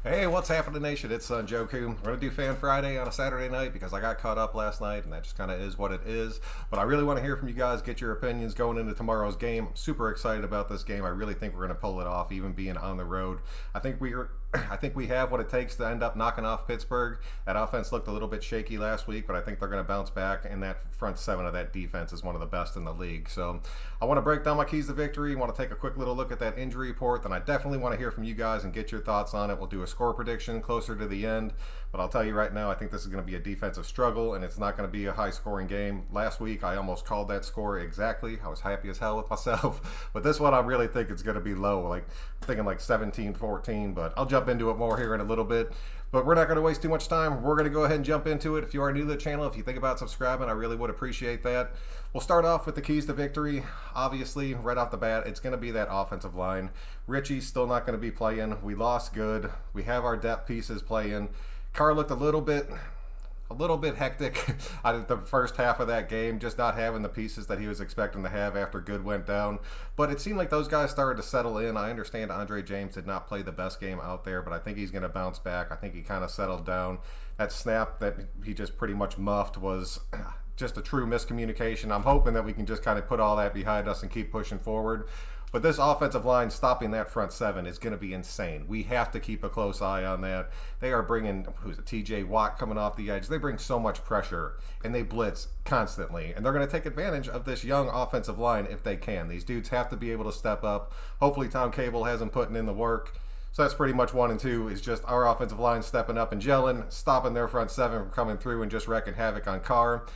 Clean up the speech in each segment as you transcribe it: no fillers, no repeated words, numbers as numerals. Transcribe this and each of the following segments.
Hey, what's happening, Nation? It's Joku. We're going to do Fan Friday on a Saturday night because I got caught up last night, and that just kind of is what it is. But I really want to hear from you guys, get your opinions going into tomorrow's game. I'm super excited about this game. I really think we're going to pull it off, even being on the road. I think we have what it takes to end up knocking off Pittsburgh. That offense looked a little bit shaky last week, but I think they're going to bounce back, and that front seven of that defense is one of the best in the league. So I want to break down my keys to victory. I want to take a quick little look at that injury report. Then I definitely want to hear from you guys and get your thoughts on it. We'll do a score prediction closer to the end, but I'll tell you right now, I think this is going to be a defensive struggle, and it's not going to be a high-scoring game. Last week, I almost called that score exactly. I was happy as hell with myself, but this one, I really think it's going to be low, like thinking like 17-14, but I'll jump into it more here in a little bit. But we're not going to waste too much time. We're going to go ahead and jump into it. If you are new to the channel, if you think about subscribing, I really would appreciate that. We'll start off with the keys to victory. Obviously, right off the bat, it's going to be that offensive line. Richie's still not going to be playing. We lost Good. We have our depth pieces playing. Carr looked a little bit hectic out of the first half of that game, just not having the pieces that he was expecting to have after Good went down. But it seemed like those guys started to settle in. I understand Andre James did not play the best game out there, but I think he's going to bounce back. I think he kind of settled down. That snap that he just pretty much muffed was just a true miscommunication. I'm hoping that we can just kind of put all that behind us and keep pushing forward. But this offensive line stopping that front seven is going to be insane. We have to keep a close eye on that. They are bringing, who's it, TJ Watt coming off the edge. They bring so much pressure, and they blitz constantly. And they're going to take advantage of this young offensive line if they can. These dudes have to be able to step up. Hopefully Tom Cable has them putting in the work. So that's pretty much 1 and 2 is just our offensive line stepping up and gelling, stopping their front seven from coming through and just wrecking havoc on Carr.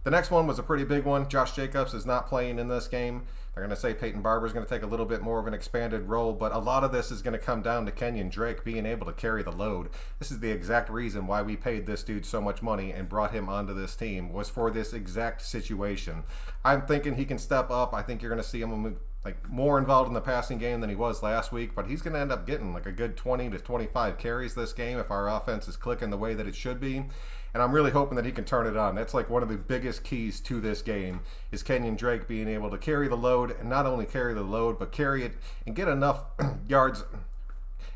The next one was a pretty big one. Josh Jacobs is not playing in this game. They're going to say Peyton Barber is going to take a little bit more of an expanded role, but a lot of this is going to come down to Kenyan Drake being able to carry the load. This is the exact reason why we paid this dude so much money and brought him onto this team, was for this exact situation. I'm thinking he can step up. I think you're going to see him more involved in the passing game than he was last week, but he's going to end up getting like a good 20 to 25 carries this game if our offense is clicking the way that it should be. And I'm really hoping that he can turn it on. That's like one of the biggest keys to this game is Kenyan Drake being able to carry the load, and not only carry the load, but carry it and get enough yards,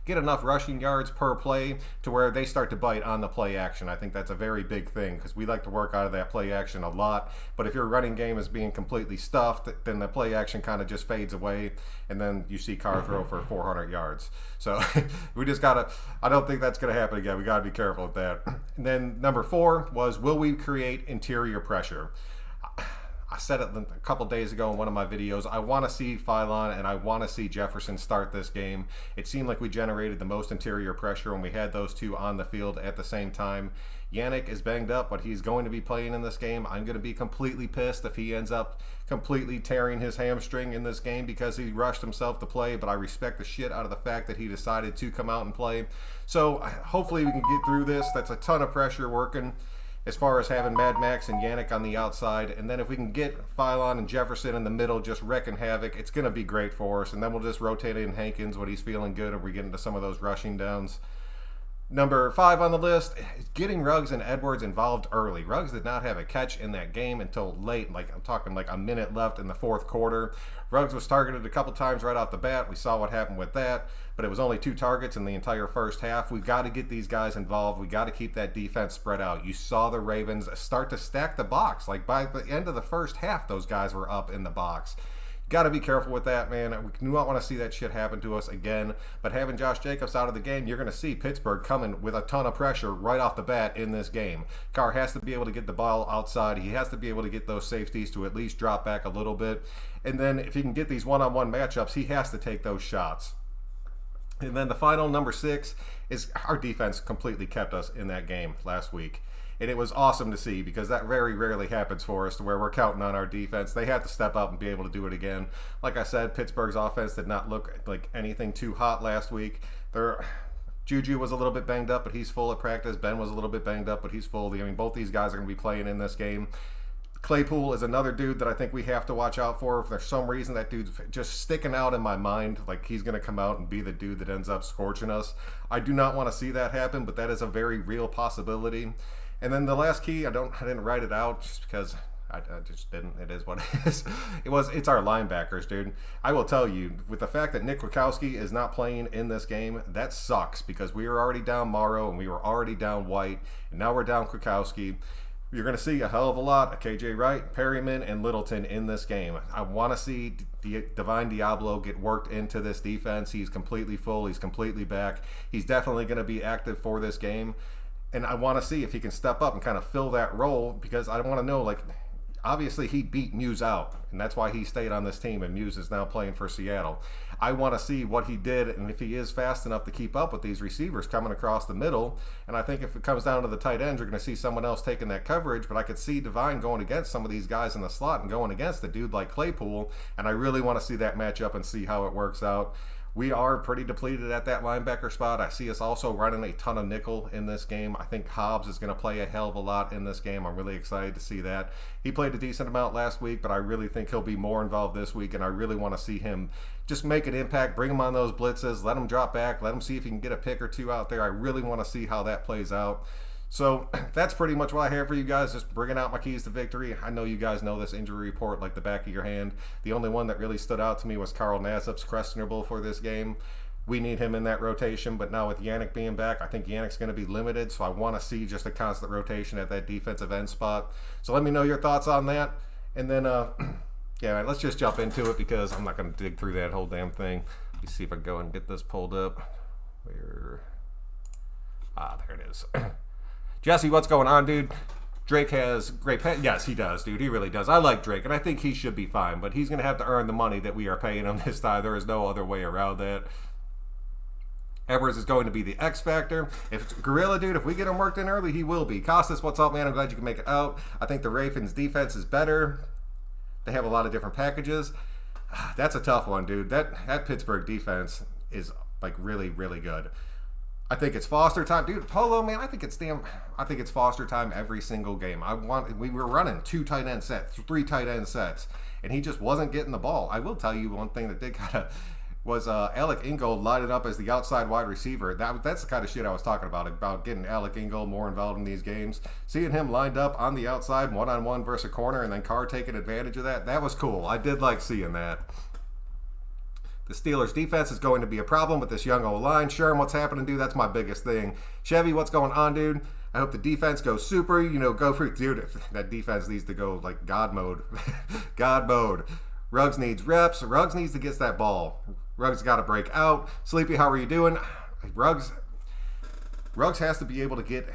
get enough rushing yards per play to where they start to bite on the play action. I think that's a very big thing because we like to work out of that play action a lot. But if your running game is being completely stuffed, then the play action kind of just fades away, and then you see Carr throw for 400 yards. So we just got to, I don't think that's going to happen again. We got to be careful with that. And then number 4 was, will we create interior pressure? I said it a couple days ago in one of my videos. I want to see Phylon and I want to see Jefferson start this game. It seemed like we generated the most interior pressure when we had those two on the field at the same time. Yannick is banged up, but he's going to be playing in this game. I'm going to be completely pissed if he ends up completely tearing his hamstring in this game because he rushed himself to play, but I respect the shit out of the fact that he decided to come out and play. So hopefully we can get through this. That's a ton of pressure working as far as having Mad Max and Yannick on the outside. And then if we can get Phylon and Jefferson in the middle just wrecking havoc, it's going to be great for us. And then we'll just rotate in Hankins when he's feeling good and we get into some of those rushing downs. Number 5 on the list, getting Ruggs and Edwards involved early. Ruggs did not have a catch in that game until late, like I'm talking like a minute left in the 4th quarter. Ruggs was targeted a couple times right off the bat. We saw what happened with that, but it was only 2 targets in the entire first half. We've got to get these guys involved. We got to keep that defense spread out. You saw the Ravens start to stack the box. Like by the end of the first half, those guys were up in the box. Got to be careful with that, man. We do not want to see that shit happen to us again. But having Josh Jacobs out of the game, you're going to see Pittsburgh coming with a ton of pressure right off the bat in this game. Carr has to be able to get the ball outside. He has to be able to get those safeties to at least drop back a little bit. And then if he can get these one-on-one matchups, he has to take those shots. And then the final, number 6, is our defense completely kept us in that game last week. And it was awesome to see because that very rarely happens for us to where we're counting on our defense. They have to step up and be able to do it again. Like I said, Pittsburgh's offense did not look like anything too hot last week. Juju was a little bit banged up, but he's full at practice. Ben was a little bit banged up, but he's full. I mean, both these guys are going to be playing in this game. Claypool is another dude that I think we have to watch out for. If there's some reason that dude's just sticking out in my mind, like he's going to come out and be the dude that ends up scorching us. I do not want to see that happen, but that is a very real possibility. And then the last key, I didn't write it out just because I just didn't. It is what it is. It's our linebackers, dude. I will tell you, with the fact that Nick Kwiatkowski is not playing in this game, that sucks because we were already down Morrow and we were already down White, and now we're down Kwiatkowski. You're going to see a hell of a lot of KJ Wright, Perryman, and Littleton in this game. I want to see Divine Diablo get worked into this defense. He's completely full. He's completely back. He's definitely going to be active for this game. And I want to see if he can step up and kind of fill that role because I want to know, like, obviously he beat Muse out, and that's why he stayed on this team, and Muse is now playing for Seattle. I want to see what he did and if he is fast enough to keep up with these receivers coming across the middle. And I think if it comes down to the tight ends, you're going to see someone else taking that coverage, but I could see Divine going against some of these guys in the slot and going against a dude like Claypool, and I really want to see that matchup and see how it works out. We are pretty depleted at that linebacker spot. I see us also running a ton of nickel in this game. I think Hobbs is going to play a hell of a lot in this game. I'm really excited to see that. He played a decent amount last week, but I really think he'll be more involved this week, and I really want to see him just make an impact, bring him on those blitzes, let him drop back, let him see if he can get a pick or two out there. I really want to see how that plays out. So that's pretty much what I have for you guys, just bringing out my keys to victory. I know you guys know this injury report like the back of your hand. The only one that really stood out to me was Carl Nassib's questionable for this game. We need him in that rotation, but now with Yannick being back, I think Yannick's going to be limited, so I want to see just a constant rotation at that defensive end spot. So let me know your thoughts on that. And then, yeah, let's just jump into it because I'm not going to dig through that whole damn thing. Let me see if I can go and get this pulled up. There it is. Jesse, what's going on, dude? Drake has great pay. Yes, he does, dude. He really does. I like Drake, and I think he should be fine, but he's going to have to earn the money that we are paying him this time. There is no other way around that. Edwards is going to be the X factor. If Gorilla, dude, if we get him worked in early, he will be. Costas, what's up, man? I'm glad you can make it out. I think the Ravens' defense is better. They have a lot of different packages. That's a tough one, dude. That Pittsburgh defense is, like, really, really good. I think it's Foster time, dude. Polo, man, I think it's Foster time every single game. We were running 2 tight end sets, 3 tight end sets, and he just wasn't getting the ball. I will tell you one thing that did kind of was Alec Ingold lighted up as the outside wide receiver. That's the kind of shit I was talking about getting Alec Ingold more involved in these games. Seeing him lined up on the outside, one-on-one versus a corner, and then Carr taking advantage of that. That was cool. I did like seeing that. The Steelers' defense is going to be a problem with this young O-line. Sherm, what's happening, dude? That's my biggest thing. Chevy, what's going on, dude? I hope the defense goes super, go for it. Dude, that defense needs to go, like, God mode. God mode. Ruggs needs reps. Ruggs needs to get that ball. Ruggs got to break out. Sleepy, how are you doing? Ruggs has to be able to get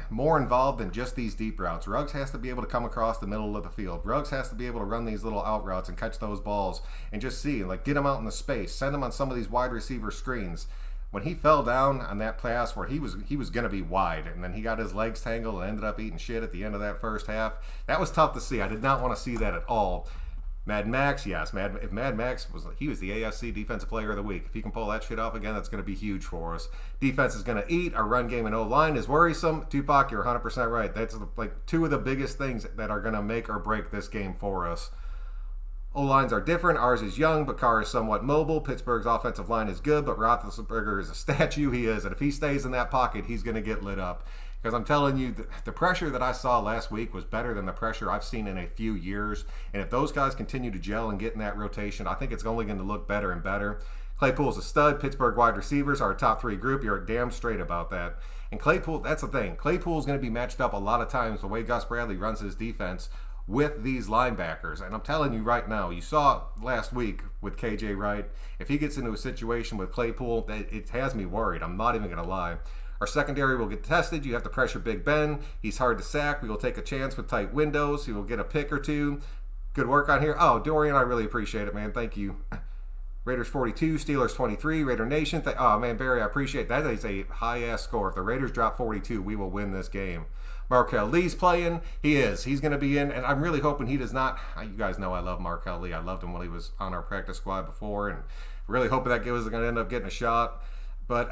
more involved than just these deep routes. Ruggs has to be able to come across the middle of the field. Ruggs has to be able to run these little out routes and catch those balls and just see, like, get him out in the space. Send him on some of these wide receiver screens. When he fell down on that pass where he was going to be wide, and then he got his legs tangled and ended up eating shit at the end of that first half, that was tough to see. I did not want to see that at all. Mad Max, yes. If Mad Max was the AFC Defensive Player of the Week. If he can pull that shit off again, that's going to be huge for us. Defense is going to eat. Our run game and O-line is worrisome. Tupac, you're 100% right. That's like 2 of the biggest things that are going to make or break this game for us. O-lines are different. Ours is young, but Carr is somewhat mobile. Pittsburgh's offensive line is good, but Roethlisberger is a statue. He is. And if he stays in that pocket, he's going to get lit up. Because I'm telling you, the pressure that I saw last week was better than the pressure I've seen in a few years. And if those guys continue to gel and get in that rotation, I think it's only going to look better and better. Claypool's a stud. Pittsburgh wide receivers are a top 3 group. You're damn straight about that. And Claypool, that's the thing. Claypool's going to be matched up a lot of times the way Gus Bradley runs his defense with these linebackers. And I'm telling you right now, you saw last week with KJ Wright, if he gets into a situation with Claypool, it has me worried. I'm not even going to lie. Our secondary will get tested. You have to pressure Big Ben. He's hard to sack. We will take a chance with tight windows. He will get a pick or 2. Good work on here. Oh, Dorian, I really appreciate it, man. Thank you. Raiders 42, Steelers 23, Raider Nation. Oh, man, Barry, I appreciate that. That is a high-ass score. If the Raiders drop 42, we will win this game. Markel Lee's playing. He is. He's going to be in, and I'm really hoping he does not. You guys know I love Markel Lee. I loved him when he was on our practice squad before, and really hoping that was going to end up getting a shot. But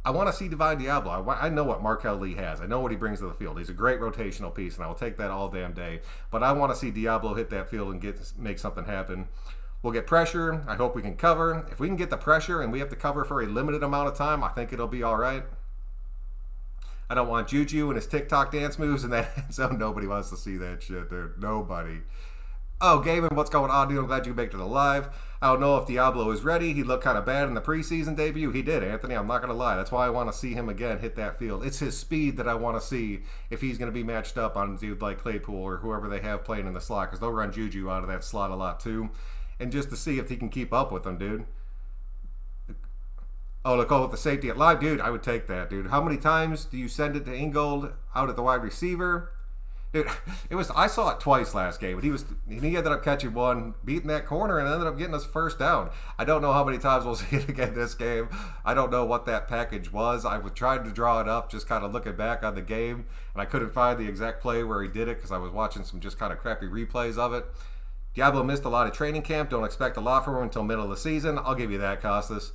I want to see Divine Diablo. I know what Markel Lee has. I know what he brings to the field. He's a great rotational piece, and I will take that all damn day. But I want to see Diablo hit that field and make something happen. We'll get pressure. I hope we can cover. If we can get the pressure and we have to cover for a limited amount of time, I think it'll be all right. I don't want Juju and his TikTok dance moves in that end zone. Nobody wants to see that shit, dude. Nobody. Oh, Gavin, what's going on, dude? I'm glad you baked it alive. I don't know if Diablo is ready. He looked kind of bad in the preseason debut. He did, Anthony. I'm not going to lie. That's why I want to see him again hit that field. It's his speed that I want to see if he's going to be matched up on a dude like Claypool or whoever they have playing in the slot, because they'll run Juju out of that slot a lot too. And just to see if he can keep up with them, dude. Oh, look, with the safety at line. Dude, I would take that, dude. How many times do you send it to Ingold out at the wide receiver? Dude, I saw it twice last game, but he ended up catching one, beating that corner, and ended up getting us first down. I don't know how many times we'll see it again this game. I don't know what that package was. I was trying to draw it up, just kind of looking back on the game, and I couldn't find the exact play where he did it because I was watching some just kind of crappy replays of it. Diablo missed a lot of training camp. Don't expect a lot from him until middle of the season. I'll give you that, Costas.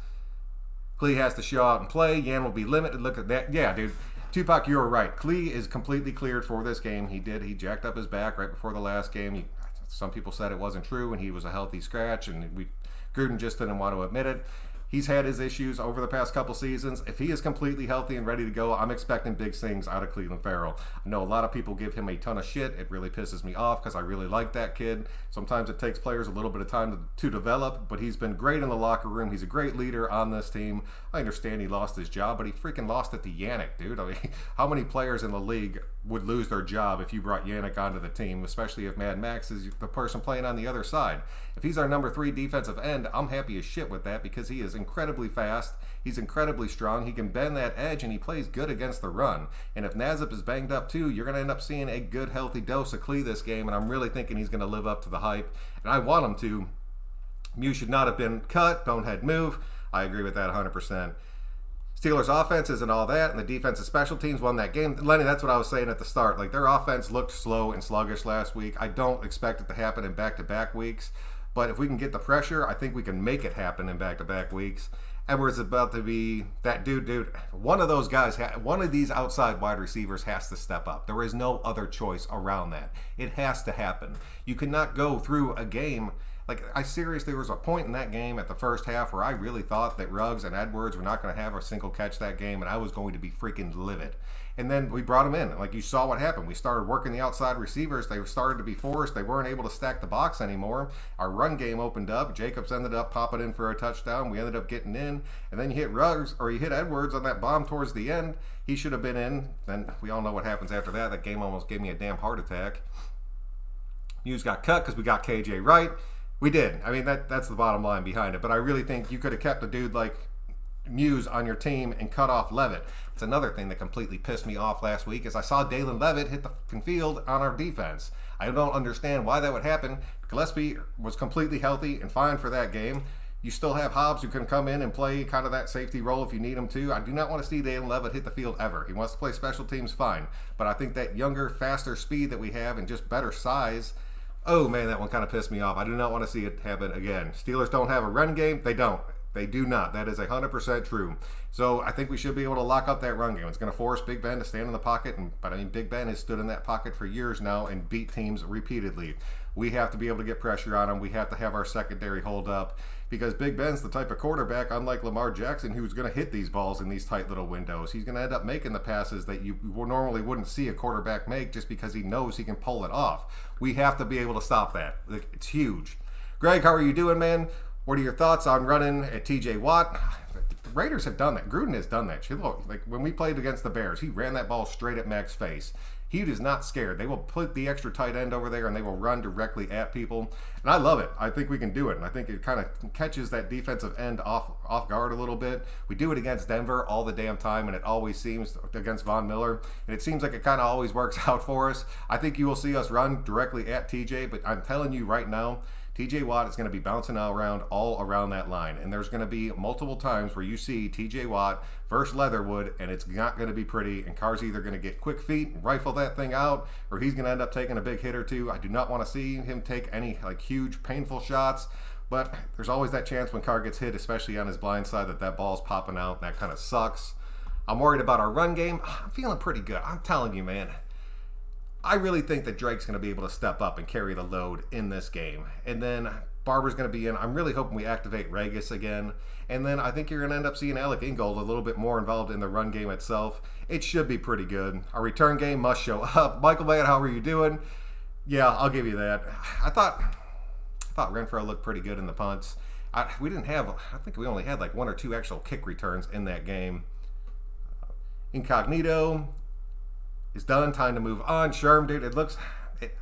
Klee has to show out and play. Yan will be limited. Look at that. Yeah, dude. Tupac, you were right. Klee is completely cleared for this game. He jacked up his back right before the last game. Some people said it wasn't true and he was a healthy scratch, and Gruden just didn't want to admit it. He's had his issues over the past couple seasons. If he is completely healthy and ready to go, I'm expecting big things out of Cleveland Farrell. I know a lot of people give him a ton of shit. It really pisses me off because I really like that kid. Sometimes it takes players a little bit of time to develop, but he's been great in the locker room. He's a great leader on this team. I understand he lost his job, but he freaking lost it to Yannick, dude. I mean, how many players in the league would lose their job if you brought Yannick onto the team, especially if Mad Max is the person playing on the other side? If he's our number 3 defensive end, I'm happy as shit with that because he is incredibly fast. He's incredibly strong. He can bend that edge, and he plays good against the run. And if Nazip is banged up too, you're going to end up seeing a good, healthy dose of Klee this game, and I'm really thinking he's going to live up to the hype. And I want him to. Mew should not have been cut. Bonehead move. I agree with that 100%. Steelers' offense isn't all that, and the defensive special teams won that game. Lenny, that's what I was saying at the start. Like, their offense looked slow and sluggish last week. I don't expect it to happen in back-to-back weeks. But if we can get the pressure, I think we can make it happen in back-to-back weeks. Edwards is about to be that dude. One of those guys, one of these outside wide receivers has to step up. There is no other choice around that. It has to happen. You cannot go through a game. Like, there was a point in that game at the first half where I really thought that Ruggs and Edwards were not going to have a single catch that game, and I was going to be freaking livid. And then we brought them in. Like, you saw what happened. We started working the outside receivers. They started to be forced. They weren't able to stack the box anymore. Our run game opened up. Jacobs ended up popping in for a touchdown. We ended up getting in. And then you hit Ruggs, or you hit Edwards on that bomb towards the end. He should have been in. Then we all know what happens after that. That game almost gave me a damn heart attack. Muse got cut because we got KJ right. We did. I mean, that's the bottom line behind it. But I really think you could have kept a dude like Muse on your team and cut off Levitt. It's another thing that completely pissed me off last week is I saw Dalen Levitt hit the fucking field on our defense. I don't understand why that would happen. Gillespie was completely healthy and fine for that game. You still have Hobbs who can come in and play kind of that safety role if you need him to. I do not want to see Dalen Levitt hit the field ever. He wants to play special teams, fine. But I think that younger, faster speed that we have and just better size, oh man, that one kind of pissed me off. I do not want to see it happen again. Steelers don't have a run game. They don't. They do not. That is 100% true. So I think we should be able to lock up that run game. It's going to force Big Ben to stand in the pocket. But I mean, Big Ben has stood in that pocket for years now and beat teams repeatedly. We have to be able to get pressure on him. We have to have our secondary hold up because Big Ben's the type of quarterback, unlike Lamar Jackson, who's going to hit these balls in these tight little windows. He's going to end up making the passes that you normally wouldn't see a quarterback make just because he knows he can pull it off. We have to be able to stop that. It's huge. Greg, how are you doing, man? What are your thoughts on running at TJ Watt? The Raiders have done that. Gruden has done that. Look, like when we played against the Bears, he ran that ball straight at Mac's face. He is not scared. They will put the extra tight end over there and they will run directly at people. And I love it. I think we can do it. And I think it kind of catches that defensive end off guard a little bit. We do it against Denver all the damn time, and it always seems against Von Miller. And it seems like it kind of always works out for us. I think you will see us run directly at TJ, but I'm telling you right now, TJ Watt is going to be bouncing around all around that line. And there's going to be multiple times where you see TJ Watt versus Leatherwood, and it's not going to be pretty. And Carr's either going to get quick feet and rifle that thing out, or he's going to end up taking a big hit or two. I do not want to see him take any like huge, painful shots. But there's always that chance when Carr gets hit, especially on his blind side, that ball's popping out. That kind of sucks. I'm worried about our run game. I'm feeling pretty good. I'm telling you, man. I really think that Drake's going to be able to step up and carry the load in this game. And then Barber's going to be in. I'm really hoping we activate Regis again. And then I think you're going to end up seeing Alec Ingold a little bit more involved in the run game itself. It should be pretty good. Our return game must show up. Michael Matt, how are you doing? Yeah, I'll give you that. I thought Renfrow looked pretty good in the punts. I think we only had like 1 or 2 actual kick returns in that game. Incognito is done. Time to move on. Sherm, dude,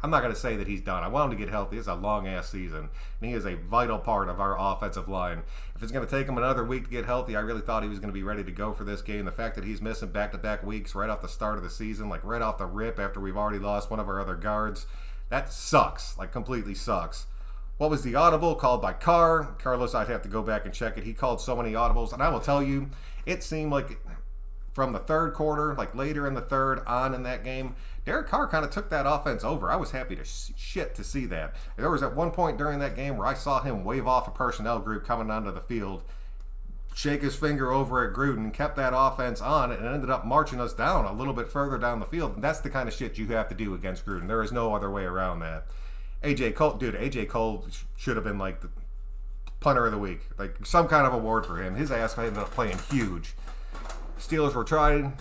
I'm not going to say that he's done. I want him to get healthy. It's a long-ass season, and he is a vital part of our offensive line. If it's going to take him another week to get healthy, I really thought he was going to be ready to go for this game. The fact that he's missing back-to-back weeks right off the start of the season, like right off the rip after we've already lost one of our other guards, that sucks, like completely sucks. What was the audible called by Carr? Carlos, I'd have to go back and check it. He called so many audibles, and I will tell you, it seemed like from the third quarter, like later in the third on in that game, Derek Carr kind of took that offense over. I was happy to see that. There was at one point during that game where I saw him wave off a personnel group coming onto the field, shake his finger over at Gruden, kept that offense on, and ended up marching us down a little bit further down the field. And that's the kind of shit you have to do against Gruden. There is no other way around that. AJ Cole should have been like the punter of the week, like some kind of award for him. His ass ended up playing huge. Steelers were trying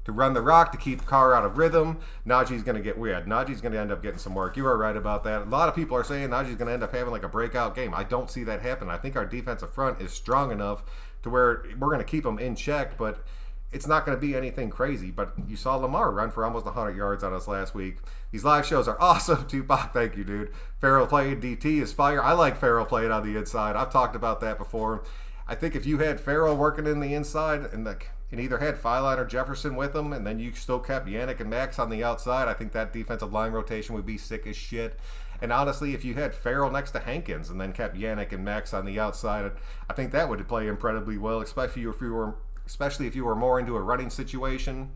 to run the rock to keep Carr out of rhythm. Najee's going to get weird. Najee's going to end up getting some work. You are right about that. A lot of people are saying Najee's going to end up having like a breakout game. I don't see that happen. I think our defensive front is strong enough to where we're going to keep them in check, but it's not going to be anything crazy. But you saw Lamar run for almost 100 yards on us last week. These live shows are awesome. Tupac, thank you, dude. Farrell played. DT is fire. I like Farrell playing on the inside. I've talked about that before. I think if you had Farrell working in the inside and either had Filine or Jefferson with him, and then you still kept Yannick and Max on the outside, I think that defensive line rotation would be sick as shit. And honestly, if you had Farrell next to Hankins and then kept Yannick and Max on the outside, I think that would play incredibly well, especially if you were more into a running situation.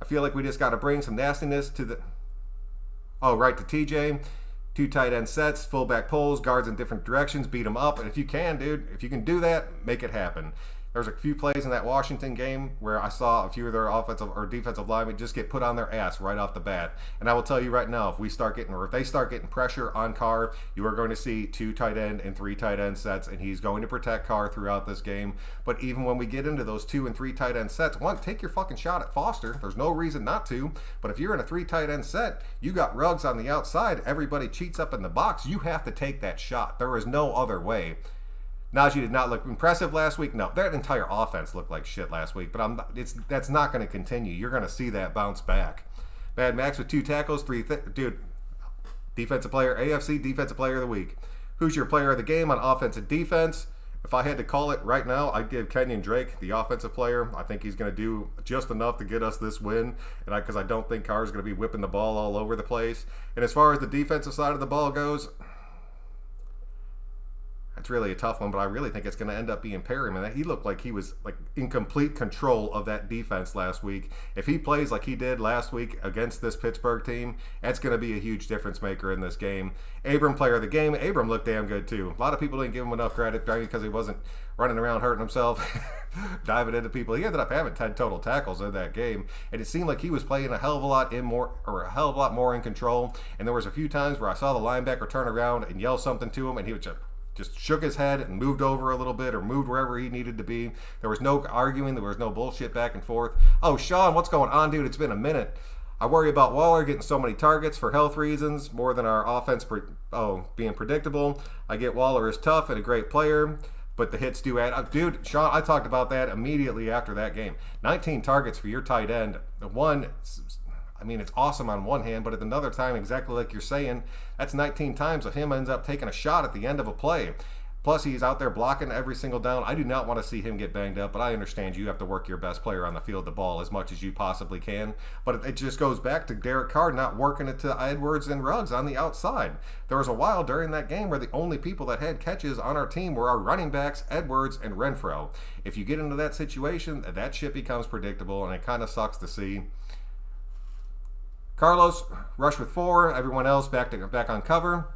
I feel like we just got to bring some nastiness to the... Oh, right to TJ. 2 tight end sets, fullback pulls, guards in different directions, beat them up. And if you can, dude, if you can do that, make it happen. There's a few plays in that Washington game where I saw a few of their offensive or defensive linemen just get put on their ass right off the bat. And I will tell you right now, if they start getting pressure on Carr, you are going to see 2 tight end and 3 tight end sets, and he's going to protect Carr throughout this game. But even when we get into those 2 and 3 tight end sets, take your fucking shot at Foster. There's no reason not to. But if you're in a 3 tight end set, you got Ruggs on the outside, everybody cheats up in the box, you have to take that shot. There is no other way. Najee did not look impressive last week. No, that entire offense looked like shit last week, but that's not going to continue. You're going to see that bounce back. Mad Max with 2 tackles, 3 dude, defensive player, AFC defensive player of the week. Who's your player of the game on offense and defense? If I had to call it right now, I'd give Kenyan Drake the offensive player. I think he's going to do just enough to get us this win, and because I don't think Carr's going to be whipping the ball all over the place. And as far as the defensive side of the ball goes, it's really a tough one, but I really think it's going to end up being Perryman. He looked like he was like in complete control of that defense last week. If he plays like he did last week against this Pittsburgh team, that's going to be a huge difference maker in this game. Abram, player of the game. Abram looked damn good too. A lot of people didn't give him enough credit because he wasn't running around hurting himself, diving into people. He ended up having 10 total tackles in that game, and it seemed like he was playing a hell of a lot more in control. And there was a few times where I saw the linebacker turn around and yell something to him, and he would just shook his head and moved over a little bit or moved wherever he needed to be. There was no arguing. There was no bullshit back and forth. Oh, Sean, what's going on, dude? It's been a minute. I worry about Waller getting so many targets for health reasons, more than our offense being predictable. I get Waller is tough and a great player, but the hits do add up. Dude, Sean, I talked about that immediately after that game. 19 targets for your tight end. It's awesome on one hand, but at another time, exactly like you're saying, that's 19 times of him ends up taking a shot at the end of a play. Plus, he's out there blocking every single down. I do not want to see him get banged up, but I understand you have to work your best player on the field the ball as much as you possibly can. But it just goes back to Derek Carr not working it to Edwards and Ruggs on the outside. There was a while during that game where the only people that had catches on our team were our running backs, Edwards and Renfrow. If you get into that situation, that shit becomes predictable, and it kind of sucks to see. Carlos, rush with 4. Everyone else back on cover.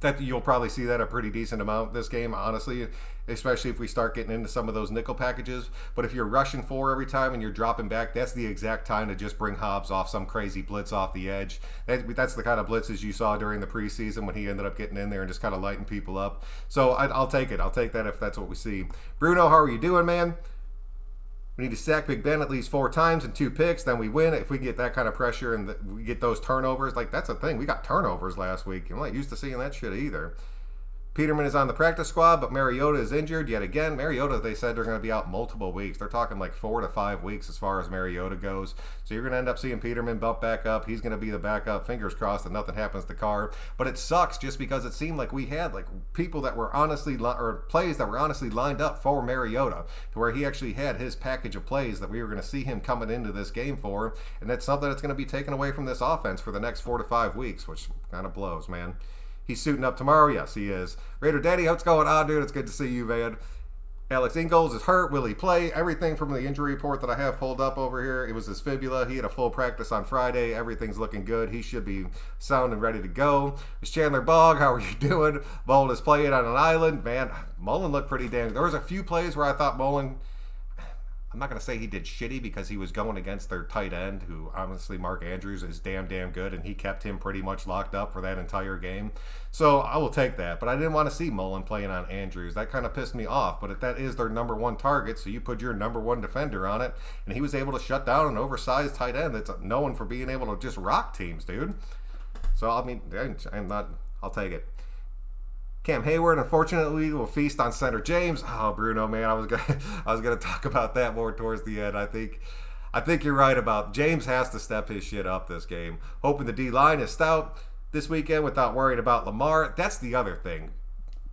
That you'll probably see that a pretty decent amount this game, honestly, especially if we start getting into some of those nickel packages. But if you're rushing 4 every time and you're dropping back, that's the exact time to just bring Hobbs off some crazy blitz off the edge. That's the kind of blitzes you saw during the preseason when he ended up getting in there and just kind of lighting people up. So I'll take it. I'll take that if that's what we see. Bruno, how are you doing, man? We need to sack Big Ben at least 4 times and 2 picks, then we win. If we get that kind of pressure and we get those turnovers, like that's a thing. We got turnovers last week. I'm not used to seeing that shit either. Peterman is on the practice squad, but Mariota is injured yet again. Mariota, they said they're going to be out multiple weeks. They're talking like 4 to 5 weeks as far as Mariota goes. So you're going to end up seeing Peterman bump back up. He's going to be the backup. Fingers crossed that nothing happens to Carr. But it sucks just because it seemed like we had like people that were honestly, or plays that were honestly lined up for Mariota, to where he actually had his package of plays that we were going to see him coming into this game for. And that's something that's going to be taken away from this offense for the next 4 to 5 weeks, which kind of blows, man. He's suiting up tomorrow? Yes, he is. Raider Daddy, what's going on, dude? It's good to see you, man. Alex Ingalls is hurt. Will he play? Everything from the injury report that I have pulled up over here, it was his fibula. He had a full practice on Friday. Everything's looking good. He should be sound and ready to go. It's Chandler Bogg. How are you doing? Mullen is playing on an island. Man, Mullen looked pretty damn good. There was a few plays where I thought Mullen, I'm not going to say he did shitty because he was going against their tight end, who honestly, Mark Andrews, is damn good, and he kept him pretty much locked up for that entire game. So I will take that, but I didn't want to see Mullen playing on Andrews. That kind of pissed me off, but if that is their number one target, so you put your number one defender on it, and he was able to shut down an oversized tight end that's known for being able to just rock teams, dude. So, I mean, I'll take it. Cam Hayward, unfortunately, will feast on center James. Oh, Bruno, man, I was gonna talk about that more towards the end. I think you're right about James has to step his shit up this game. Hoping the D line is stout this weekend without worrying about Lamar. That's the other thing.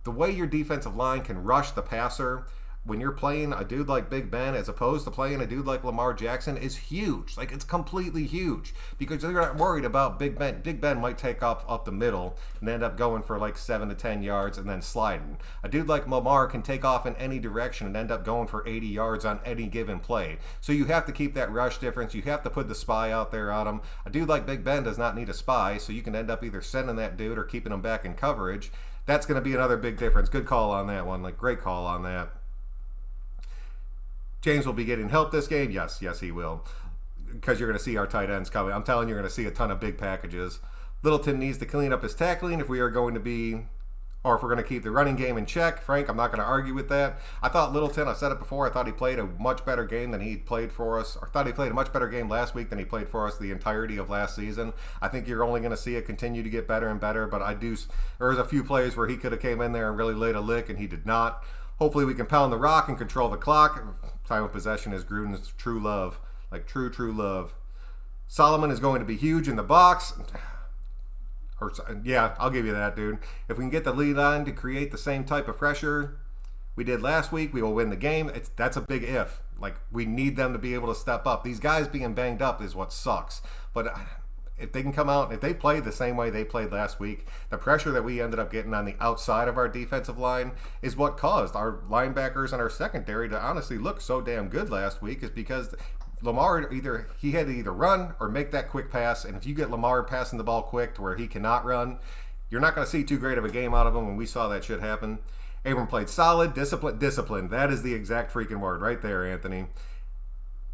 The way your defensive line can rush the passer when you're playing a dude like Big Ben as opposed to playing a dude like Lamar Jackson is huge. Like, it's completely huge because you're not worried about Big Ben. Big Ben might take off up the middle and end up going for like 7 to 10 yards and then sliding. A dude like Lamar can take off in any direction and end up going for 80 yards on any given play. So you have to keep that rush difference. You have to put the spy out there on him. A dude like Big Ben does not need a spy, so you can end up either sending that dude or keeping him back in coverage. That's going to be another big difference. Good call on that one. Like, great call on that. James will be getting help this game. Yes, he will. Because you're going to see our tight ends coming. I'm telling you, you're going to see a ton of big packages. Littleton needs to clean up his tackling if we are going to be, or if we're going to keep the running game in check. Frank, I'm not going to argue with that. I thought Littleton, I said it before, I thought he played a much better game than he played for us. I thought he played a much better game last week than he played for us the entirety of last season. I think you're only going to see it continue to get better and better, but there was a few plays where he could have came in there and really laid a lick, and he did not. Hopefully we can pound the rock and control the clock. Time of possession is Gruden's true love. Like true love. Solomon is going to be huge in the box. Yeah, I'll give you that, dude. If we can get the lead line to create the same type of pressure we did last week, we will win the game. That's a big if. Like, we need them to be able to step up. These guys being banged up is what sucks. But if they can come out, if they play the same way they played last week, the pressure that we ended up getting on the outside of our defensive line is what caused our linebackers and our secondary to honestly look so damn good last week, is because Lamar, he had to either run or make that quick pass, and if you get Lamar passing the ball quick to where he cannot run, you're not going to see too great of a game out of him, and we saw that shit happen. Abram played solid, discipline. That is the exact freaking word right there, Anthony.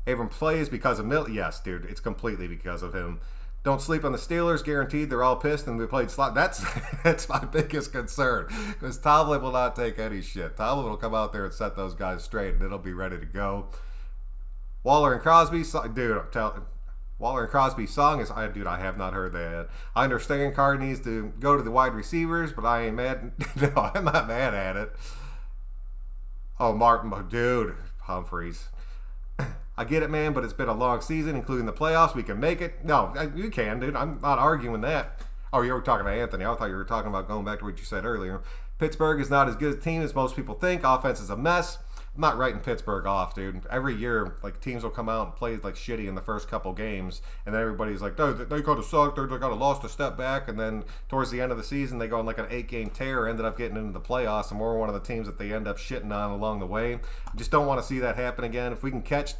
Abram plays because of Yes, dude, it's completely because of him. Don't sleep on the Steelers. Guaranteed they're all pissed and we played slot. That's my biggest concern, because Tomlin will not take any shit. Tomlin will come out there and set those guys straight, and it'll be ready to go. Waller and Crosby, dude, Waller and Crosby's song is, I have not heard that yet. I understand Carr needs to go to the wide receivers, but I ain't mad. No, I'm not mad at it. Oh, Martin, dude, Humphreys. I get it, man, but it's been a long season, including the playoffs. We can make it. No, you can, dude. I'm not arguing that. Oh, you were talking to Anthony. I thought you were talking about going back to what you said earlier. Pittsburgh is not as good a team as most people think. Offense is a mess. I'm not writing Pittsburgh off, dude. Every year, like, teams will come out and play like shitty in the first couple games, and then everybody's like, oh, they could have sucked, they could have lost a step back, and then towards the end of the season, they go on like an 8-game tear, ended up getting into the playoffs, and we're one of the teams that they end up shitting on along the way. I just don't want to see that happen again. If we can catch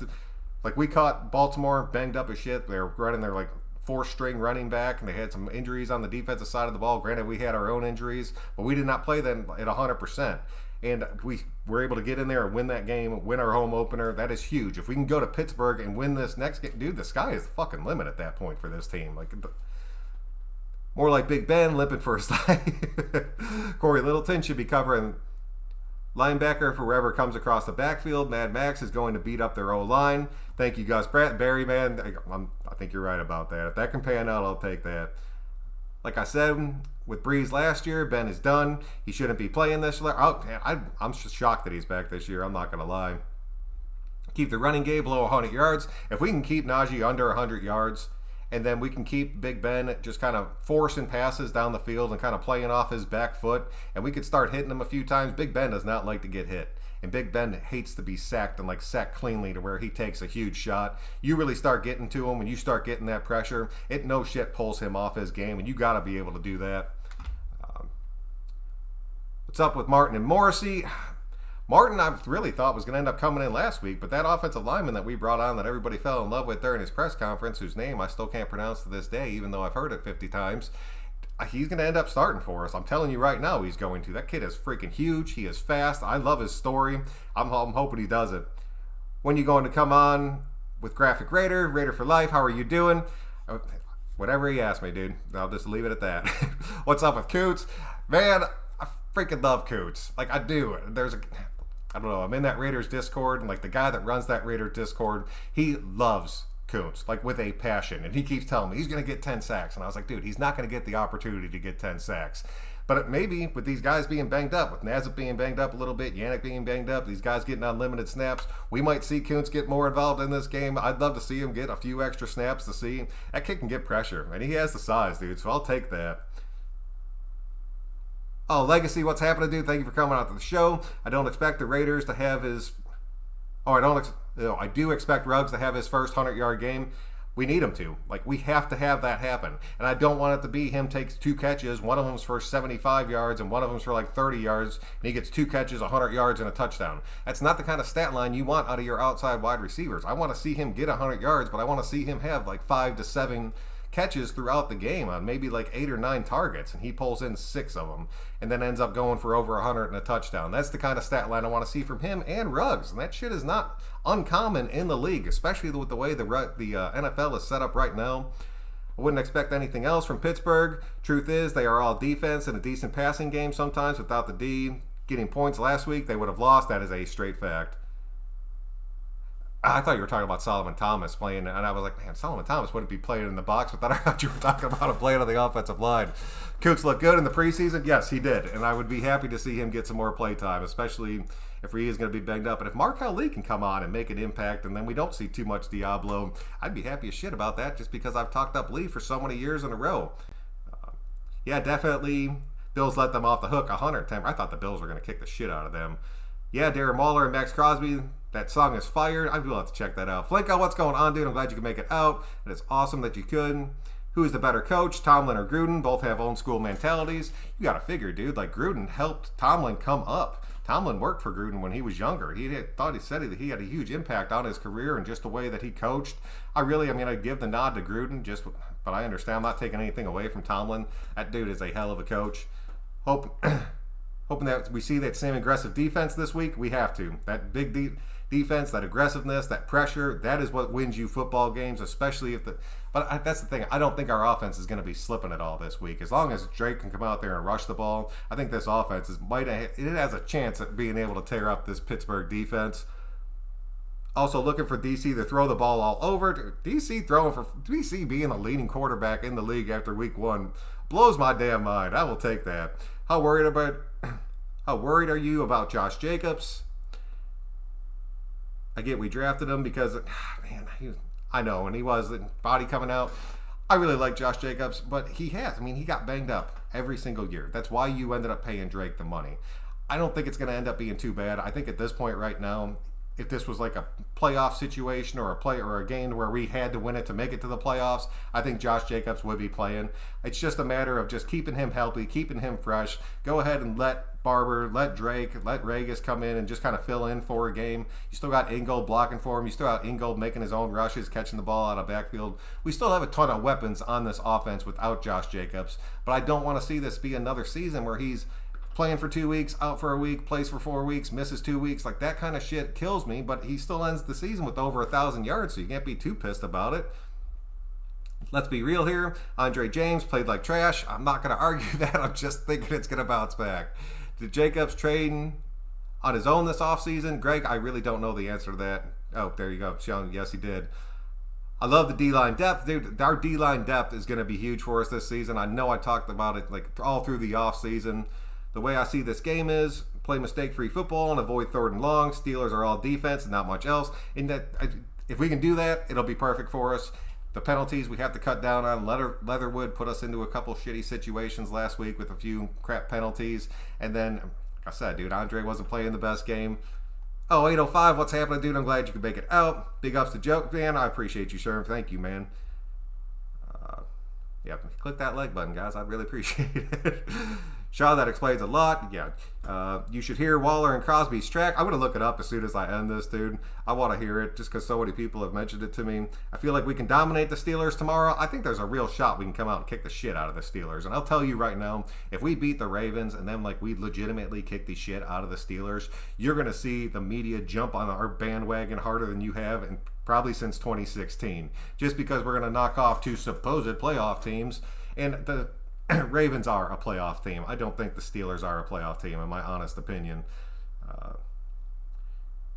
like we caught Baltimore banged up as shit. They were running their like four-string running back, and they had some injuries on the defensive side of the ball. Granted, we had our own injuries, but we did not play them at 100%. And we were able to get in there and win that game, win our home opener. That is huge. If we can go to Pittsburgh and win this next game, dude, the sky is the fucking limit at that point for this team. Like, more like Big Ben limping for his life. Corey Littleton should be covering linebacker for whoever comes across the backfield. Mad Max is going to beat up their O-line. Thank you, Gus Barry, man. I think you're right about that. If that can pan out, I'll take that. Like I said, with Breeze last year, Ben is done. He shouldn't be playing this year. I'm just shocked that he's back this year. I'm not going to lie. Keep the running game below 100 yards. If we can keep Najee under 100 yards, and then we can keep Big Ben just kind of forcing passes down the field and kind of playing off his back foot, and we could start hitting him a few times. Big Ben does not like to get hit. And Big Ben hates to be sacked and sacked cleanly to where he takes a huge shot. You really start getting to him when you start getting that pressure. It no shit pulls him off his game, and you got to be able to do that. What's up with Martin and Morrissey? Martin, I really thought was going to end up coming in last week, but that offensive lineman that we brought on that everybody fell in love with during his press conference, whose name I still can't pronounce to this day, even though I've heard it 50 times, he's going to end up starting for us. I'm telling you right now he's going to. That kid is freaking huge. He is fast. I love his story. I'm hoping he does it. When you going to come on with Graphic Raider for life? How are you doing? Whatever he asked me, dude. I'll just leave it at that. What's up with Coots? Man, I freaking love Coots. I do. I don't know. I'm in that Raiders Discord, and the guy that runs that Raiders Discord, he loves Kuntz, with a passion. And he keeps telling me he's going to get 10 sacks. And I was like, dude, he's not going to get the opportunity to get 10 sacks. But maybe with these guys being banged up, with Nazip being banged up a little bit, Yannick being banged up, these guys getting unlimited snaps, we might see Kuntz get more involved in this game. I'd love to see him get a few extra snaps to see. That kid can get pressure, and he has the size, dude, so I'll take that. Oh, Legacy, what's happening, dude? Thank you for coming out to the show. I don't expect the Raiders to have his... I do expect Ruggs to have his first 100-yard game. We need him to. We have to have that happen. And I don't want it to be him takes 2 catches, one of them's for 75 yards, and one of them's for 30 yards, and he gets 2 catches, 100 yards, and a touchdown. That's not the kind of stat line you want out of your outside wide receivers. I want to see him get 100 yards, but I want to see him have 5 to 7 catches throughout the game on maybe 8 or 9 targets, and he pulls in 6 of them and then ends up going for over 100 and a touchdown. That's the kind of stat line I want to see from him and Ruggs, and that shit is not uncommon in the league, especially with the way the NFL is set up right now. I wouldn't expect anything else from Pittsburgh. Truth is, they are all defense and a decent passing game sometimes. Without the D getting points last week, they would have lost. That is a straight fact. I thought you were talking about Solomon Thomas playing, and I was like, man, Solomon Thomas wouldn't be playing in the box, but then I thought you were talking about him playing on the offensive line. Coots looked good in the preseason. Yes, he did, and I would be happy to see him get some more play time, especially if he is going to be banged up. And if Markel Lee can come on and make an impact, and then we don't see too much Diablo, I'd be happy as shit about that just because I've talked up Lee for so many years in a row. Yeah, definitely, Bills let them off the hook 110. I thought the Bills were going to kick the shit out of them. Yeah, Darren Waller and Max Crosby, that song is fired. I will have to check that out. Flinko, what's going on, dude? I'm glad you could make it out. And it's awesome that you could. Who is the better coach, Tomlin or Gruden? Both have own school mentalities. You got to figure, dude, Gruden helped Tomlin come up. Tomlin worked for Gruden when he was younger. He said that he had a huge impact on his career and just the way that he coached. I'd give the nod to Gruden, but I understand. I'm not taking anything away from Tomlin. That dude is a hell of a coach. Hoping that we see that same aggressive defense this week. We have to. That big defense, that aggressiveness, that pressure, that is what wins you football games, especially if But that's the thing. I don't think our offense is going to be slipping at all this week. As long as Drake can come out there and rush the ball, I think this offense it has a chance at being able to tear up this Pittsburgh defense. Also looking for DC to throw the ball all over. DC being the leading quarterback in the league after week 1 blows my damn mind. I will take that. How worried are you about Josh Jacobs? I get we drafted him because, I know, and he was the body coming out. I really like Josh Jacobs, but he got banged up every single year. That's why you ended up paying Drake the money. I don't think it's going to end up being too bad. I think at this point right now, if this was like a playoff situation or a game where we had to win it to make it to the playoffs, I think Josh Jacobs would be playing. It's just a matter of just keeping him healthy, keeping him fresh. Go ahead and let Barber, let Drake, let Regis come in and just kind of fill in for a game. You still got Ingold blocking for him. You still got Ingold making his own rushes, catching the ball out of backfield. We still have a ton of weapons on this offense without Josh Jacobs, but I don't want to see this be another season where he's playing for 2 weeks, out for a week, plays for 4 weeks, misses 2 weeks. Like, that kind of shit kills me, but he still ends the season with over 1,000 yards, so you can't be too pissed about it. Let's be real here. Andre James played like trash. I'm not going to argue that. I'm just thinking it's going to bounce back. Did Jacobs trade on his own this offseason? Greg, I really don't know the answer to that. Oh, there you go. Sean, yes, he did. I love the D-line depth. Dude, our D-line depth is going to be huge for us this season. I know I talked about it like all through the offseason. The way I see this game is play mistake-free football and avoid third and long. Steelers are all defense and not much else. And that, if we can do that, it'll be perfect for us. The penalties we have to cut down on. Leatherwood put us into a couple shitty situations last week with a few crap penalties. And then, like I said, dude, Andre wasn't playing the best game. Oh, 805, what's happening, dude? I'm glad you could make it out. Big ups to Joke, man. I appreciate you, sir. Thank you, man. Yep, click that like button, guys. I'd really appreciate it. Shaw, that explains a lot. Yeah. You should hear Waller and Crosby's track. I'm going to look it up as soon as I end this, dude. I want to hear it just because so many people have mentioned it to me. I feel like we can dominate the Steelers tomorrow. I think there's a real shot we can come out and kick the shit out of the Steelers. And I'll tell you right now, if we beat the Ravens and then like we legitimately kick the shit out of the Steelers, you're going to see the media jump on our bandwagon harder than you have and probably since 2016. Just because we're going to knock off two supposed playoff teams. And the Ravens are a playoff team. I don't think the Steelers are a playoff team, in my honest opinion.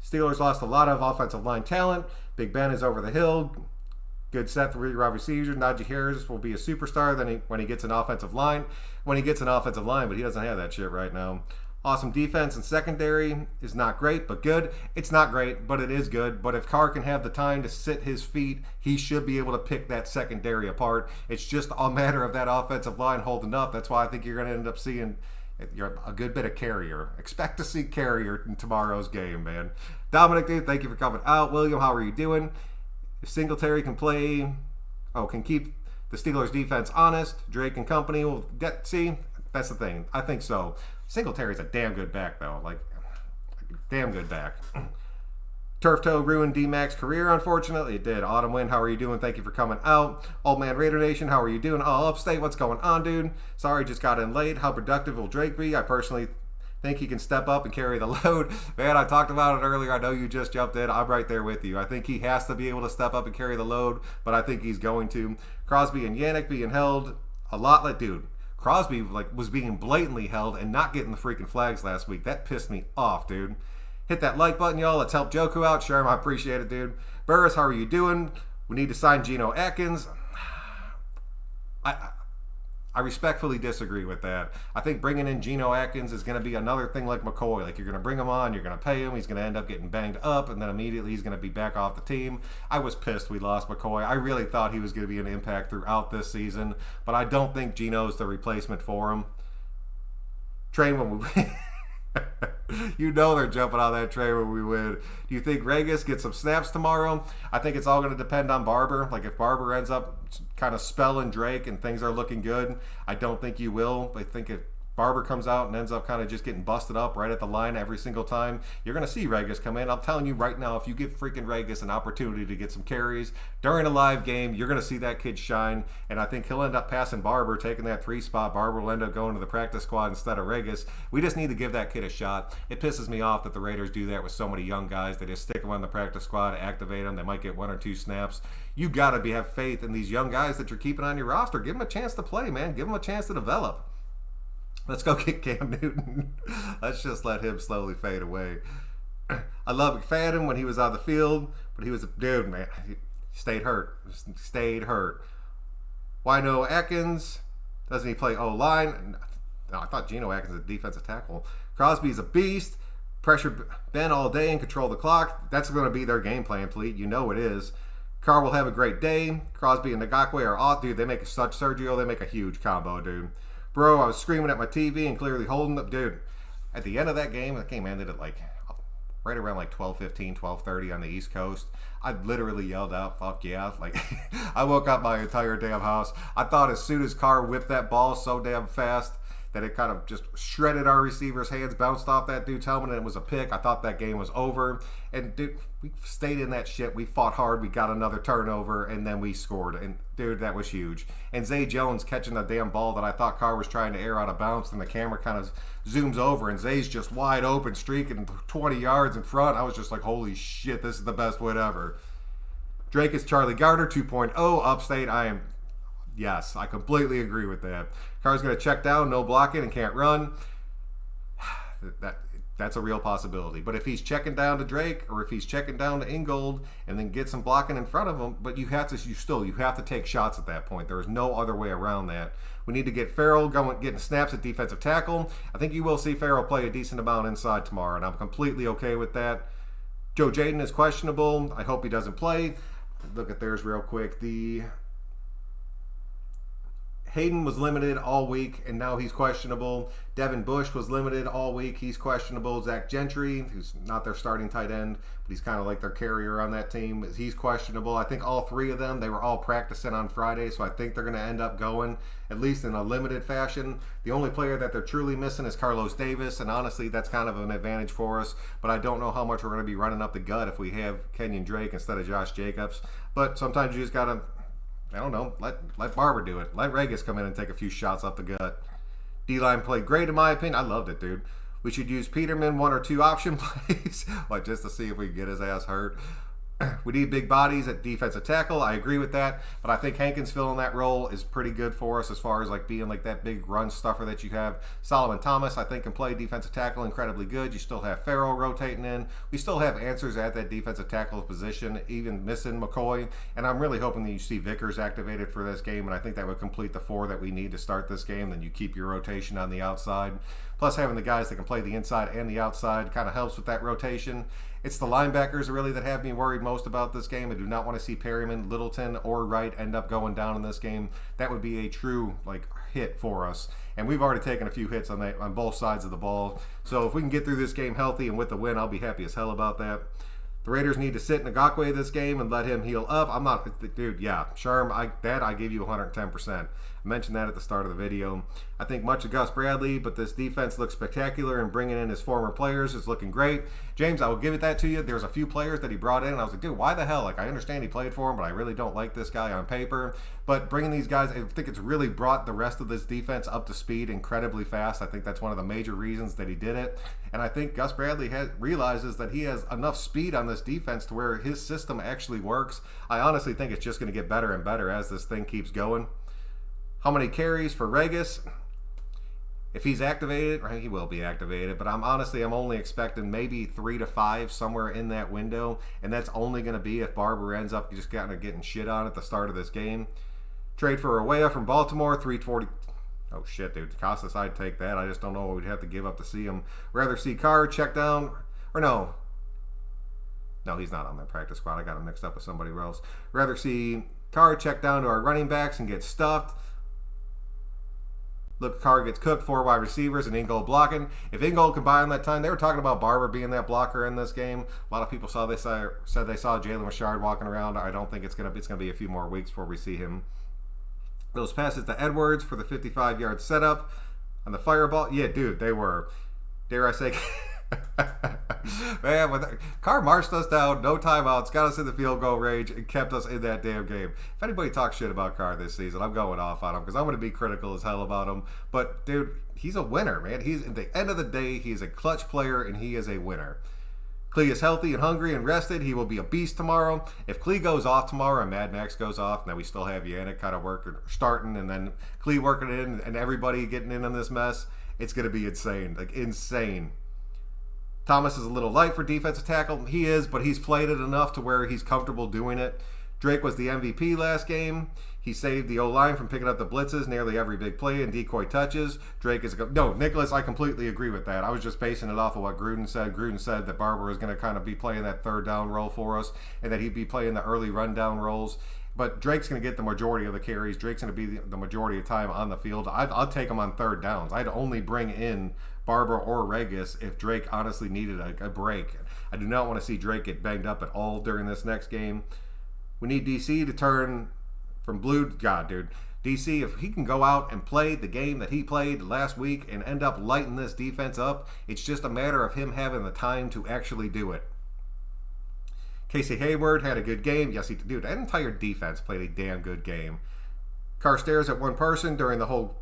Steelers lost a lot of offensive line talent. Big Ben is over the hill. Good set for wide receivers. Najee Harris will be a superstar when he gets an offensive line. When he gets an offensive line, but he doesn't have that shit right now. Awesome defense and secondary is not great, but good. It's not great, but it is good. But if Carr can have the time to sit his feet, he should be able to pick that secondary apart. It's just a matter of that offensive line holding up. That's why I think you're going to end up seeing a good bit of Carrier. Expect to see Carrier in tomorrow's game, man. Dominic, dude, thank you for coming out. William, how are you doing? If Singletary can can keep the Steelers defense honest, Drake and company will see, that's the thing. I think so. Singletary's a damn good back, though. Like, damn good back. Turf toe ruined D-Mac's career, unfortunately. It did. Autumn Wind, how are you doing? Thank you for coming out. Old Man Raider Nation, how are you doing? All Upstate, what's going on, dude? Sorry, just got in late. How productive will Drake be? I personally think he can step up and carry the load. Man, I talked about it earlier. I know you just jumped in. I'm right there with you. I think he has to be able to step up and carry the load, but I think he's going to. Crosby and Yannick being held a lot like, dude. Crosby was being blatantly held and not getting the freaking flags last week. That pissed me off, dude. Hit that like button, y'all. Let's help Joku out. Sherm, I appreciate it, dude. Burris, how are you doing? We need to sign Geno Atkins. I respectfully disagree with that. I think bringing in Geno Atkins is going to be another thing like McCoy. Like, you're going to bring him on, you're going to pay him, he's going to end up getting banged up, and then immediately he's going to be back off the team. I was pissed we lost McCoy. I really thought he was going to be an impact throughout this season, but I don't think Geno's the replacement for him. Train when we win. You know they're jumping on that train when we win. Do you think Regis gets some snaps tomorrow? I think it's all going to depend on Barber. Like, if Barber ends up kind of spelling Drake and things are looking good, I don't think you will. I think if Barber comes out and ends up kind of just getting busted up right at the line every single time, you're going to see Regis come in. I'm telling you right now, if you give freaking Regis an opportunity to get some carries during a live game, you're going to see that kid shine. And I think he'll end up passing Barber, taking that 3 spot. Barber will end up going to the practice squad instead of Regis. We just need to give that kid a shot. It pisses me off that the Raiders do that with so many young guys. They just stick them on the practice squad, activate them. They might get 1 or 2 snaps. You got to have faith in these young guys that you're keeping on your roster. Give them a chance to play, man. Give them a chance to develop. Let's go get Cam Newton. Let's just let him slowly fade away. I love McFadden when he was on the field, but he was a dude, man. He stayed hurt. Why no Atkins? Doesn't he play O-line? No, I thought Geno Atkins was a defensive tackle. Crosby's a beast. Pressure Ben all day and control the clock. That's going to be their game plan, Fleet. You know it is. Carr will have a great day. Crosby and Ngakwe are off. Dude, they make Sergio, they make a huge combo, dude. Bro, I was screaming at my TV and clearly holding up. Dude, at the end of that game ended at like right around like 12:15, 12:30 on the East Coast. I literally yelled out, "Fuck yeah!" Like I woke up my entire damn house. I thought as soon as Carr whipped that ball so damn fast that it kind of just shredded our receiver's hands, bounced off that dude's helmet, and it was a pick. I thought that game was over. And dude, we stayed in that shit. We fought hard. We got another turnover, and then we scored. And dude, that was huge. And Zay Jones catching the damn ball that I thought Carr was trying to air out of bounds, and the camera kind of zooms over, and Zay's just wide open, streaking 20 yards in front. I was just like, holy shit, this is the best win ever. Drake is Charlie Gardner 2.0 upstate. Yes, I completely agree with that. Carr's going to check down, no blocking, and can't run. That's a real possibility. But if he's checking down to Drake, or if he's checking down to Ingold, and then get some blocking in front of him, but you have to take shots at that point. There is no other way around that. We need to get Farrell getting snaps at defensive tackle. I think you will see Farrell play a decent amount inside tomorrow, and I'm completely okay with that. Joe Jaden is questionable. I hope he doesn't play. Look at theirs real quick. Hayden was limited all week, and now he's questionable. Devin Bush was limited all week. He's questionable. Zach Gentry, who's not their starting tight end, but he's kind of like their carrier on that team, he's questionable. I think all three of them, they were all practicing on Friday, so I think they're going to end up going, at least in a limited fashion. The only player that they're truly missing is Carlos Davis, and honestly, that's kind of an advantage for us, but I don't know how much we're going to be running up the gut if we have Kenyan Drake instead of Josh Jacobs. But sometimes you just got to, I don't know, let Barber do it. Let Regis come in and take a few shots up the gut. D-line played great in my opinion. I loved it, dude. We should use Peterman 1 or 2 option plays, like just to see if we can get his ass hurt. We need big bodies at defensive tackle. I agree with that, but I think Hankins filling that role is pretty good for us as far as like being like that big run stuffer that you have. Solomon Thomas, I think, can play defensive tackle incredibly good. You still have Farrell rotating in. We still have answers at that defensive tackle position, even missing McCoy, and I'm really hoping that you see Vickers activated for this game, and I think that would complete the 4 that we need to start this game. Then you keep your rotation on the outside. Plus, having the guys that can play the inside and the outside kind of helps with that rotation. It's the linebackers really that have me worried most about this game. I do not want to see Perryman, Littleton, or Wright end up going down in this game. That would be a true hit for us. And we've already taken a few hits on both sides of the ball. So if we can get through this game healthy and with the win, I'll be happy as hell about that. The Raiders need to sit Ngakwe this game and let him heal up. I'm not, dude, yeah, Sherm, I give you 110%. I mentioned that at the start of the video. I think much of Gus Bradley, but this defense looks spectacular, and bringing in his former players is looking great. James, I will give it that to you. There's a few players that he brought in, and I was like, dude, why the hell? I understand he played for him, but I really don't like this guy on paper. But bringing these guys, I think it's really brought the rest of this defense up to speed incredibly fast. I think that's one of the major reasons that he did it. And I think Gus Bradley realizes that he has enough speed on this defense to where his system actually works. I honestly think it's just going to get better and better as this thing keeps going. How many carries for Regis? If he's activated, right, he will be activated, but I'm only expecting maybe 3 to 5 somewhere in that window, and that's only going to be if Barber ends up just kind of getting shit on at the start of this game. Trade for Awea from Baltimore, 340. Oh shit, dude, Costas, I'd take that. I just don't know what we'd have to give up to see him. Rather see Carr check down, or no, he's not on that practice squad. I got him mixed up with somebody else. Rather see Carr check down to our running backs and get stuffed. Look, Carr gets cooked, 4 wide receivers, and Ingold blocking. If Ingold can buy on that time, they were talking about Barber being that blocker in this game. A lot of people said they saw Jalen Richard walking around. I don't think it's gonna be a few more weeks before we see him. Those passes to Edwards for the 55-yard setup on the fireball. Yeah, dude, they were. Dare I say? Man, Carr marched us down, no timeouts, got us in the field goal range, and kept us in that damn game. If anybody talks shit about Carr this season, I'm going off on him because I'm going to be critical as hell about him. But, dude, he's a winner, man. At the end of the day, he is a clutch player, and he is a winner. Klee is healthy and hungry and rested. He will be a beast tomorrow. If Klee goes off tomorrow and Mad Max goes off, now we still have Yannick kind of starting, and then Klee working in, and everybody getting in on this mess, it's going to be insane. Insane. Thomas is a little light for defensive tackle. He is, but he's played it enough to where he's comfortable doing it. Drake was the MVP last game. He saved the O-line from picking up the blitzes nearly every big play and decoy touches. Drake is no, Nicholas, I completely agree with that. I was just basing it off of what Gruden said. Gruden said that Barber is going to kind of be playing that third down role for us and that he'd be playing the early rundown roles. But Drake's going to get the majority of the carries. Drake's going to be the majority of time on the field. I'll take him on third downs. I'd only bring in Barber or Regis if Drake honestly needed a break. I do not want to see Drake get banged up at all during this next game. We need DC to turn from blue. God, dude. DC, if he can go out and play the game that he played last week and end up lighting this defense up, it's just a matter of him having the time to actually do it. Casey Hayward had a good game. Yes, he did. Dude, that entire defense played a damn good game. Carr stares at one person during the whole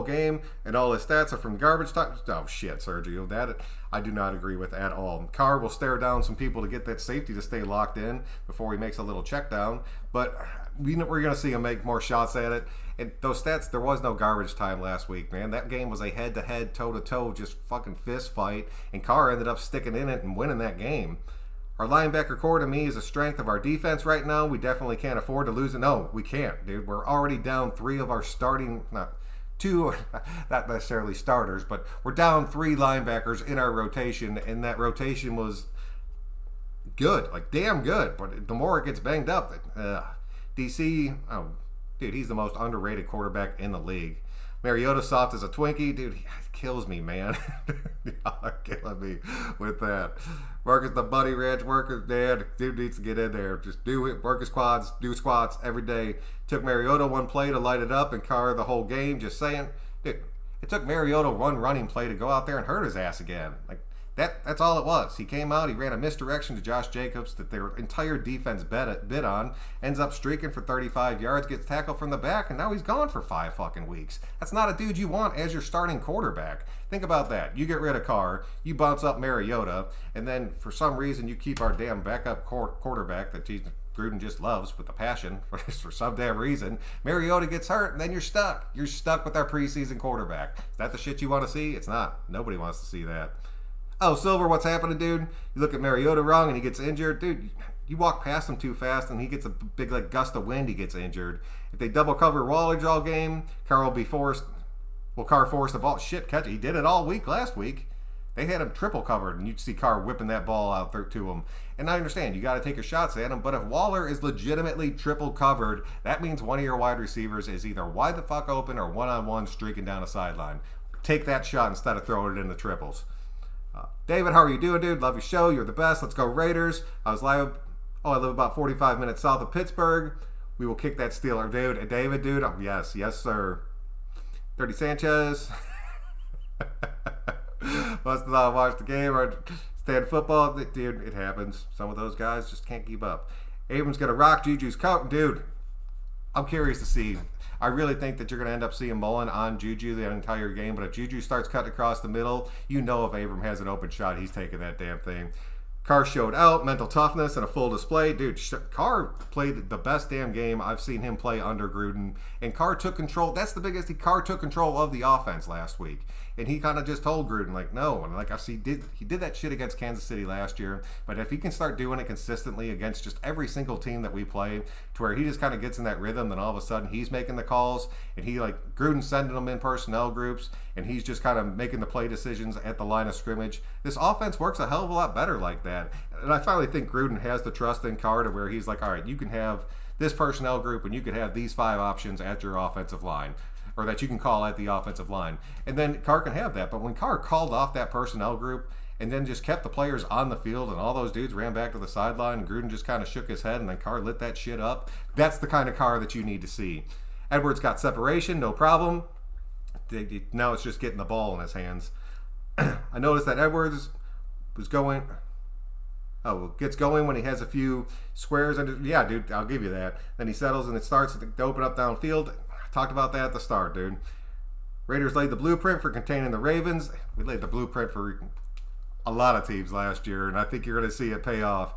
game, and all his stats are from garbage time. Oh, shit, Sergio. That I do not agree with at all. Carr will stare down some people to get that safety to stay locked in before he makes a little check down, but we're going to see him make more shots at it. And those stats, there was no garbage time last week, man. That game was a head-to-head, toe-to-toe, just fucking fist fight, and Carr ended up sticking in it and winning that game. Our linebacker core, to me, is a strength of our defense right now. We definitely can't afford to lose it. No, we can't, dude. We're already down 3 of our starting, not 2, not necessarily starters, but we're down 3 linebackers in our rotation, and that rotation was good, like damn good. But the more it gets banged up, DC, oh, dude, he's the most underrated quarterback in the league. Mariota soft as a Twinkie. Dude, he kills me, man. Y'all are killing me with that. Marcus the Buddy Ranch worker, dad. Dude needs to get in there. Just do it. Work his quads. Do squats every day. Took Mariota one play to light it up and Carr the whole game. Just saying. Dude, it took Mariota one running play to go out there and hurt his ass again. Like, that's all it was. He came out, he ran a misdirection to Josh Jacobs that their entire defense bid on, ends up streaking for 35 yards, gets tackled from the back, and now he's gone for 5 fucking weeks. That's not a dude you want as your starting quarterback. Think about that. You get rid of Carr, you bounce up Mariota, and then for some reason you keep our damn backup quarterback that Gruden just loves with a passion for some damn reason. Mariota gets hurt, and then you're stuck. You're stuck with our preseason quarterback. Is that the shit you want to see? It's not. Nobody wants to see that. Oh, Silver, what's happening, dude? You look at Mariota wrong and he gets injured. Dude, you walk past him too fast and he gets a big like gust of wind, he gets injured. If they double cover Wallage all game, Carr will be forced. Well, Carr forced the ball. Shit, catch it. He did it all week last week. They had him triple covered, and you'd see Carr whipping that ball out there to him. And I understand, you got to take your shots at him, but if Waller is legitimately triple covered, that means one of your wide receivers is either wide the fuck open or one-on-one streaking down a sideline. Take that shot instead of throwing it in the triples. David, how are you doing, dude? Love your show. You're the best. Let's go Raiders. I live about 45 minutes south of Pittsburgh. We will kick that Steeler. Dude, David, dude. Oh, yes, sir. Dirty Sanchez. Must not watch the game or stand football. Dude, it happens. Some of those guys just can't keep up. Abrams going to rock Juju's coat. Dude, I'm curious to see. I really think that you're going to end up seeing Mullen on Juju the entire game, but if Juju starts cutting across the middle, you know if Abram has an open shot, he's taking that damn thing. Carr showed out, mental toughness, and a full display. Dude, Carr played the best damn game I've seen him play under Gruden, and Carr took control. That's the biggest thing. Carr took control of the offense last week, and he kind of just told Gruden, like, no. And like I see, he did that shit against Kansas City last year, but if he can start doing it consistently against just every single team that we play, to where he just kind of gets in that rhythm, then all of a sudden he's making the calls, and he like Gruden's sending them in personnel groups, and he's just kind of making the play decisions at the line of scrimmage. This offense works a hell of a lot better like that. And I finally think Gruden has the trust in Carr to where he's like, all right, you can have this personnel group and you could have these 5 options at your offensive line, or that you can call at the offensive line. And then Carr can have that. But when Carr called off that personnel group and then just kept the players on the field and all those dudes ran back to the sideline and Gruden just kind of shook his head and then Carr lit that shit up, that's the kind of Carr that you need to see. Edwards got separation, no problem. Now it's just getting the ball in his hands. I noticed that Edwards was gets going when he has a few squares. And yeah, dude, I'll give you that. Then he settles and it starts to open up downfield. Talked about that at the start, dude. Raiders laid the blueprint for containing the Ravens. We laid the blueprint for a lot of teams last year, and I think you're going to see it pay off.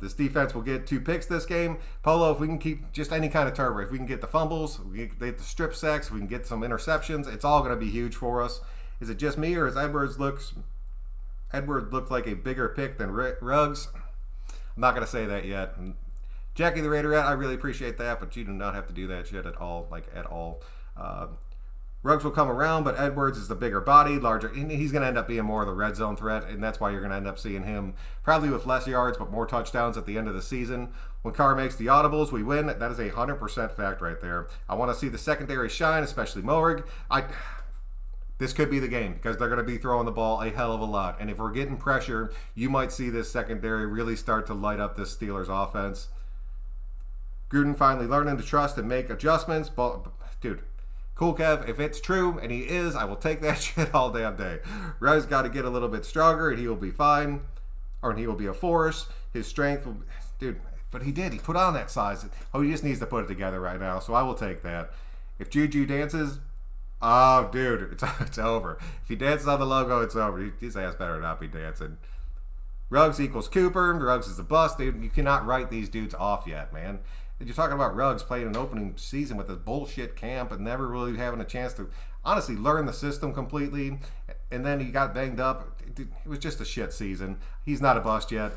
This defense will get 2 picks this game. Polo, if we can keep just any kind of turnover, if we can get the fumbles, we can get the strip sacks, we can get some interceptions, it's all going to be huge for us. Is it just me, or is Edwards looks like a bigger pick than Ruggs? I'm not going to say that yet. Jackie the Raiderette, I really appreciate that, but you do not have to do that shit at all, like at all. Ruggs will come around, but Edwards is the bigger body, larger, and he's going to end up being more of the red zone threat, and that's why you're going to end up seeing him probably with less yards, but more touchdowns at the end of the season. When Carr makes the audibles, we win. That is a 100% fact right there. I want to see the secondary shine, especially Moerig. This could be the game because they're going to be throwing the ball a hell of a lot, and if we're getting pressure, you might see this secondary really start to light up this Steelers offense. Gruden finally learning to trust and make adjustments, but dude, cool, Kev. If it's true, and he is, I will take that shit all damn day. Ruggs got to get a little bit stronger, and he will be fine. Or he will be a force. His strength will... Dude, but he did. He put on that size. Oh, he just needs to put it together right now, so I will take that. If Juju dances... Oh, dude, it's over. If he dances on the logo, it's over. His ass better not be dancing. Ruggs equals Cooper. Ruggs is a bust, dude. You cannot write these dudes off yet, man. You're talking about Ruggs playing an opening season with this bullshit camp and never really having a chance to honestly learn the system completely. And then he got banged up. It was just a shit season. He's not a bust yet.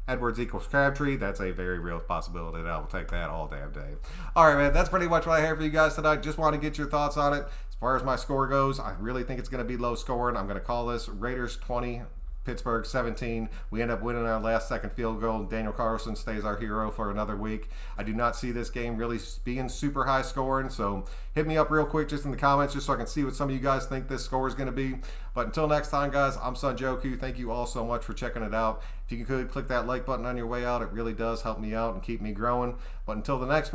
Edwards equals Crabtree. That's a very real possibility. I will take that all damn day. All right, man. That's pretty much what I have for you guys tonight. Just want to get your thoughts on it. As far as my score goes, I really think it's going to be low scoring. I'm going to call this Raiders 20. Pittsburgh 17. We end up winning our last second field goal. Daniel Carlson stays our hero for another week. I do not see this game really being super high scoring, so hit me up real quick just in the comments just so I can see what some of you guys think this score is going to be. But until next time, guys, I'm Son Joku. Thank you all so much for checking it out. If you could click that like button on your way out, it really does help me out and keep me growing. But until the next one,